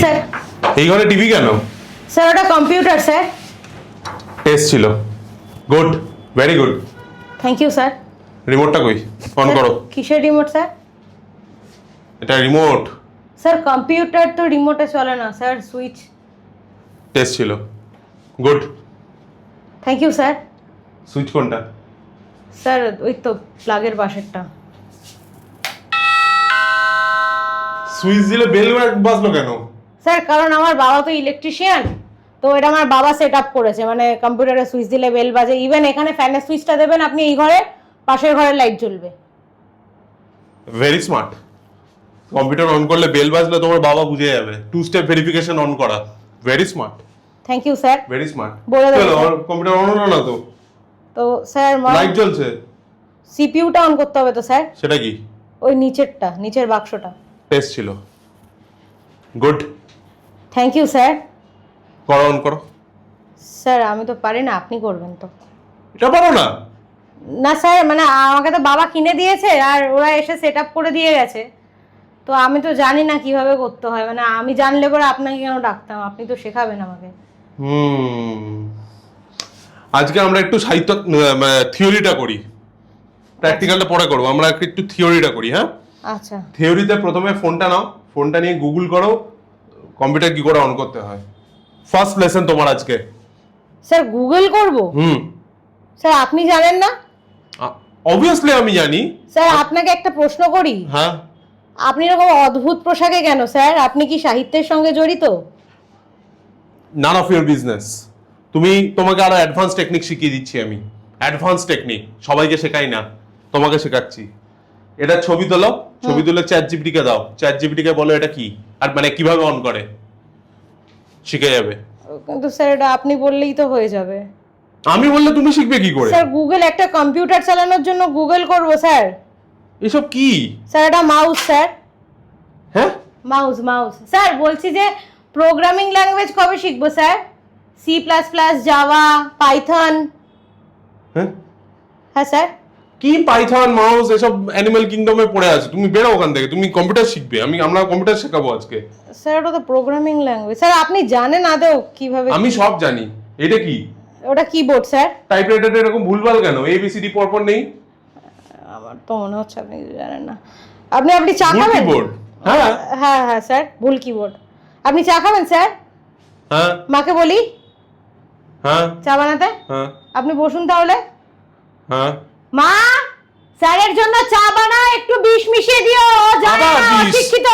Sir. এই ঘরে TV কেন? স্যার ওটা কম্পিউটার স্যার। টেস্ট ছিল। Good, very good. Thank you sir. রিমোটটা কই? অন করো। কিসের রিমোট স্যার? এটা রিমোট। স্যার কম্পিউটার তো রিমোটে চলে না স্যার, সুইচ। টেস্ট ছিল। Good. Thank you sir. Switch কোনটা? স্যার ওই তো প্লাগের পাশেরটা। সুইচ দিলে বেল বাজলো কেন? স্যার কারণ আমার বাবা তো ইলেকট্রিশিয়ান, তো এটা আমার বাবা সেট আপ করেছে, মানে কম্পিউটারে সুইচ দিলে বেল বাজে। ইভেন এখানে ফ্যানের সুইচটা দেবেন আপনি, এই ঘরে পাশের ঘরে লাইট জ্বলবে। Very smart. কম্পিউটার অন করলে বেল বাজলে তোমার বাবা বুঝে যাবে। টু স্টেপ ভেরিফিকেশন অন করা। Very smart. Thank you sir. Very smart. বলে দেবো চলো, স্যার। কম্পিউটার অন হলো না তো? তো স্যার লাইট জ্বলছে। সিপিইউটা অন করতে হবে তো স্যার। সেটা কি? ওই নিচেরটা, নিচের বাক্সটা। টেস্ট ছিল। গুড। Thank you sir. করো, অন করো। স্যার আমি তো পারি না, আপনি করবেন তো। এটা পারো না? না স্যার, মানে আমাকে তো বাবা কিনে দিয়েছে আর ওরা এসে সেট আপ করে দিয়ে গেছে, তো আমি তো জানি না কিভাবে করতে হয়। মানে আমি জানলে পরে আপনাকে কেন ডাকতাম, আপনি তো শেখাবেন আমাকে। আজকে আমরা একটু সাহিত্য থিওরিটা করি। প্র্যাকটিক্যালটা পরে করবো, আমরা একটু থিওরিটা করি। হ্যাঁ, আচ্ছা। থিওরিতে প্রথমে ফোনটা নাও, ফোনটা নিয়ে গুগল করো কম্পিউটার কি করে অন করতে হয়। ফার্স্ট লেসন তোমার আজকে। স্যার গুগল করব? স্যার আপনি জানেন না? অবভিয়াসলি আমি জানি। স্যার আপনাকে একটা প্রশ্ন করি। হ্যাঁ। আপনি এরকম অদ্ভুত পোশাকে কেন স্যার? আপনি কি সাহিত্যের সঙ্গে জড়িত? None of your business. তোমাকে আরো অ্যাডভান্স টেকনিক শিখিয়ে দিচ্ছি আমি। অ্যাডভান্স টেকনিক সবাইকে শেখাই না, তোমাকে শেখাচ্ছি। এটা ছবি তোলো, ছবি তুলে চ্যাট জিপিটি কে দাও, চ্যাট জিপিটি কে বলো এটা কি আর মানে কিভাবে অন করে, শিখে যাবে। কিন্তু স্যার এটা আপনি বললেই তো হয়ে যাবে। আমি বললে তুমি শিখবে কি করে? স্যার গুগল, একটা কম্পিউটার চালানোর জন্য গুগল করব স্যার? এসব কি? স্যার এটা মাউস স্যার। হ্যাঁ, মাউস মাউস স্যার। বলছি যে প্রোগ্রামিং ল্যাঙ্গুয়েজ কবে শিখবো sir? C plus plus, Java, Python. হ্যাঁ হ্যাঁ স্যার। কি পাইথন মাউস এসব অ্যানিমাল কিংডমে পড়ে আছে, তুমি বেরো ওখান থেকে। তুমি কম্পিউটার শিখবে, আমরা কম্পিউটার শেখাবো আজকে। স্যার ওটা তো প্রোগ্রামিং ল্যাঙ্গুয়েজ স্যার, আপনি জানেন আদৌ কিভাবে? আমি সব জানি। এটা কি? ওটা কিবোর্ড স্যার। টাইপরাইটারে এরকম ভুলভাল কেন? এবিসিডি পরপর নেই? আমার তো মনে হচ্ছে আপনি কিছু জানেন না। আপনি চা ভুল খাবেন? কিবোর্ড। হ্যাঁ হ্যাঁ হ্যাঁ স্যার, ভুল কিবোর্ড। আপনি চা খাবেন স্যার? হ্যাঁ মাকে বলি হ্যাঁ চা বানাতে। হ্যাঁ আপনি বসুন তাহলে। হ্যাঁ। মা, স্যারের জন্য চা বানাও, একটু বিষ মিশিয়ে দিও, ও জানে আবার না, বিষ? অশিক্ষিত।